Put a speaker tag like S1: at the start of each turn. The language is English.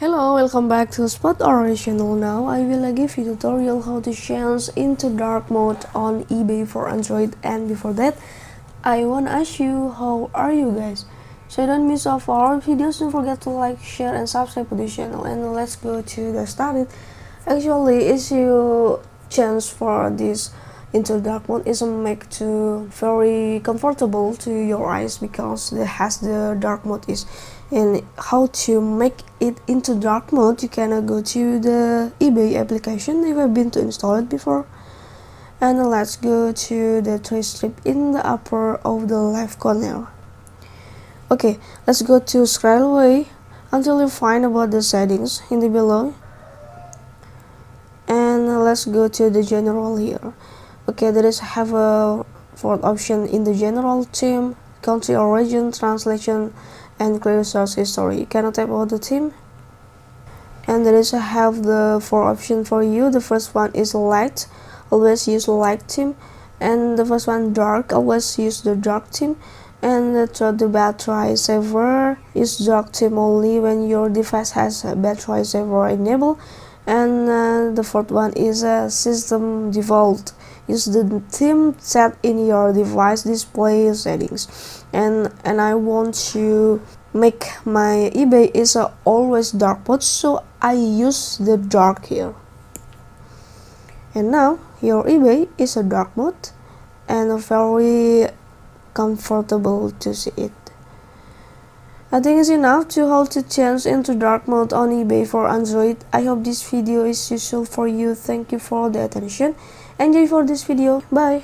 S1: Hello, welcome back to Spot Orange channel. Now I will give you a tutorial how to change into dark mode on eBay for Android. And before that, I want to ask you, how are you guys? So don't miss off our videos. Don't forget to like, share, and subscribe to the channel. And let's go to the started. Actually, if you change for this into dark mode, is make to very comfortable to your eyes because it has the dark mode is. And how to make it into dark mode, you can go to the eBay application if I've been to install it before. And let's go to the three strip in the upper of the left corner. Okay, let's go to scroll away until you find about the settings in the below. And let's go to the general here. Okay, there is have a fourth option in the general theme, country origin, translation, and clear source history. You can tap on the theme, and there is have the four options for you. The first one is light, always use light theme, and the first one dark, always use the dark theme, and the third, the battery saver, use dark theme only when your device has a battery saver enabled. And the fourth one is a system default, use the theme set in your device display settings. And I want to make my eBay is always dark mode, so I use the dark here. And now your eBay is a dark mode and very comfortable to see it. I think it's enough to how to change into dark mode on eBay for Android. I hope this video is useful for you. Thank you for the attention. Enjoy for this video. Bye.